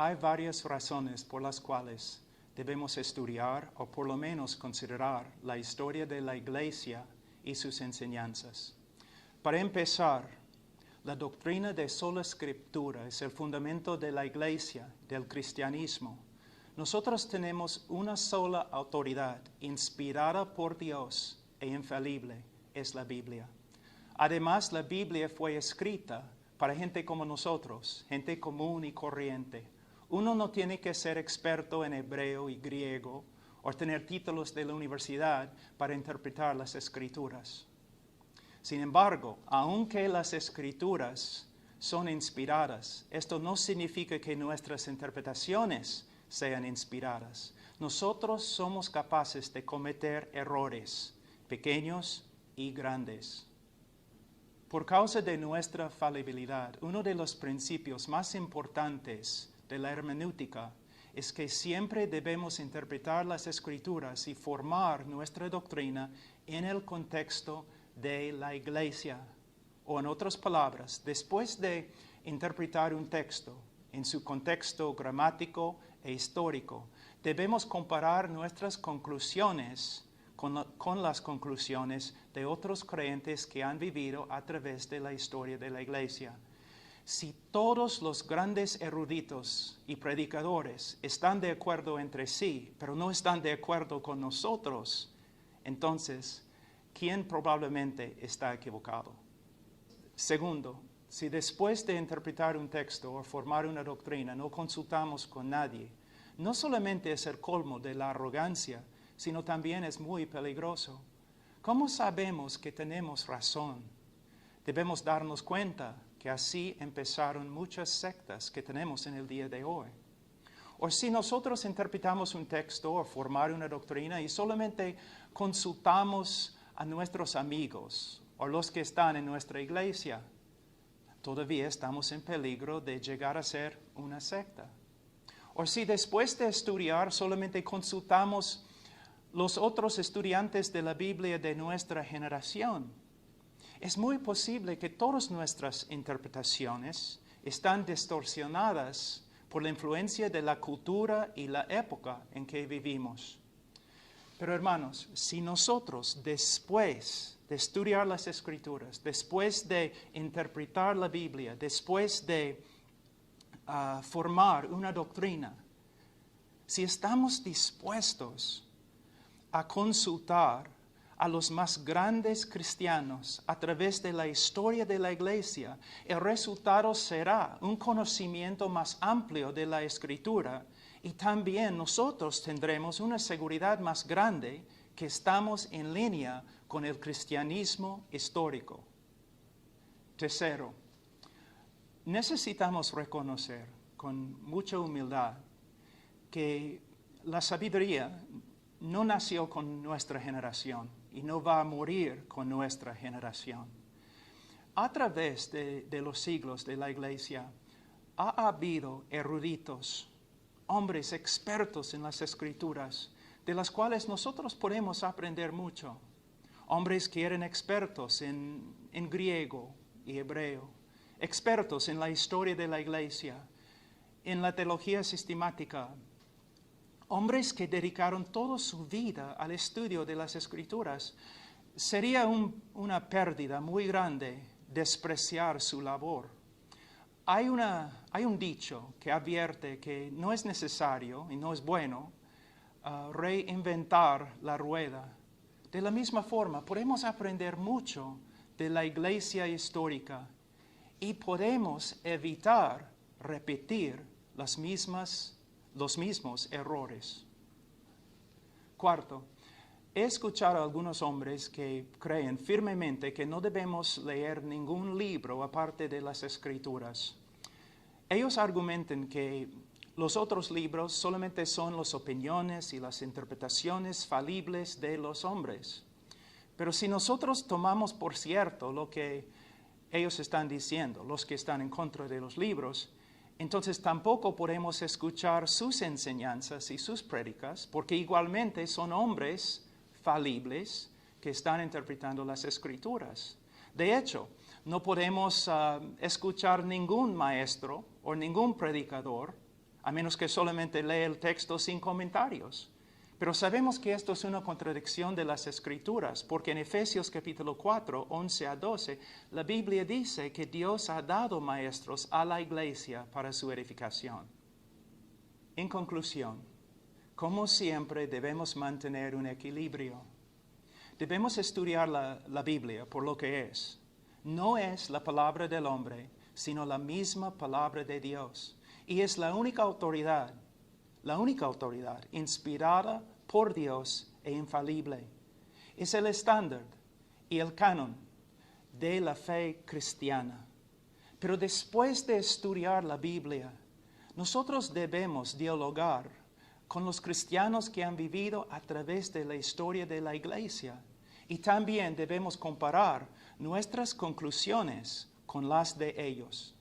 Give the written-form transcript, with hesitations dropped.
Hay varias razones por las cuales debemos estudiar o por lo menos considerar la historia de la Iglesia y sus enseñanzas. Para empezar, la doctrina de sola Escritura es el fundamento de la Iglesia, del cristianismo. Nosotros tenemos una sola autoridad, inspirada por Dios e infalible, es la Biblia. Además, la Biblia fue escrita para gente como nosotros, gente común y corriente. Uno no tiene que ser experto en hebreo y griego o tener títulos de la universidad para interpretar las Escrituras. Sin embargo, aunque las Escrituras son inspiradas, esto no significa que nuestras interpretaciones sean inspiradas. Nosotros somos capaces de cometer errores, pequeños y grandes. Por causa de nuestra falibilidad, uno de los principios más importantes de la hermenéutica es que siempre debemos interpretar las Escrituras y formar nuestra doctrina en el contexto de la Iglesia. O en otras palabras, después de interpretar un texto en su contexto gramático e histórico, debemos comparar nuestras conclusiones con las conclusiones de otros creyentes que han vivido a través de la historia de la Iglesia. Si todos los grandes eruditos y predicadores están de acuerdo entre sí, pero no están de acuerdo con nosotros, entonces, ¿quién probablemente está equivocado? Segundo, si después de interpretar un texto o formar una doctrina no consultamos con nadie, no solamente es el colmo de la arrogancia, sino también es muy peligroso. ¿Cómo sabemos que tenemos razón? Debemos darnos cuenta que así empezaron muchas sectas que tenemos en el día de hoy. O si nosotros interpretamos un texto o formar una doctrina y solamente consultamos a nuestros amigos o los que están en nuestra iglesia, todavía estamos en peligro de llegar a ser una secta. O si después de estudiar solamente consultamos los otros estudiantes de la Biblia de nuestra generación, es muy posible que todas nuestras interpretaciones están distorsionadas por la influencia de la cultura y la época en que vivimos. Pero hermanos, si nosotros después de estudiar las Escrituras, después de interpretar la Biblia, después de formar una doctrina, si estamos dispuestos a consultar a los más grandes cristianos a través de la historia de la Iglesia, el resultado será un conocimiento más amplio de la Escritura y también nosotros tendremos una seguridad más grande que estamos en línea con el cristianismo histórico. Tercero, necesitamos reconocer con mucha humildad que la sabiduría no nació con nuestra generación y no va a morir con nuestra generación. A través de los siglos de la Iglesia ha habido eruditos, hombres expertos en las Escrituras, de las cuales nosotros podemos aprender mucho. Hombres que eran expertos en griego y hebreo, expertos en la historia de la Iglesia, en la teología sistemática, hombres que dedicaron toda su vida al estudio de las Escrituras. Sería una pérdida muy grande despreciar su labor. Hay un dicho que advierte que no es necesario y no es bueno reinventar la rueda. De la misma forma, podemos aprender mucho de la Iglesia histórica y podemos evitar repetir los mismos errores. Cuarto, he escuchado a algunos hombres que creen firmemente que no debemos leer ningún libro aparte de las Escrituras. Ellos argumentan que los otros libros solamente son las opiniones y las interpretaciones falibles de los hombres. Pero si nosotros tomamos por cierto lo que ellos están diciendo, los que están en contra de los libros, entonces tampoco podemos escuchar sus enseñanzas y sus prédicas, porque igualmente son hombres falibles que están interpretando las Escrituras. De hecho, no podemos escuchar ningún maestro o ningún predicador a menos que solamente lea el texto sin comentarios. Pero sabemos que esto es una contradicción de las Escrituras, porque en Efesios capítulo 4, 11 a 12, la Biblia dice que Dios ha dado maestros a la iglesia para su edificación. En conclusión, como siempre debemos mantener un equilibrio. Debemos estudiar la Biblia por lo que es. No es la palabra del hombre, sino la misma palabra de Dios. Y es la única autoridad inspirada por Dios e infalible. Es el estándar y el canon de la fe cristiana. Pero después de estudiar la Biblia, nosotros debemos dialogar con los cristianos que han vivido a través de la historia de la iglesia. Y también debemos comparar nuestras conclusiones con las de ellos.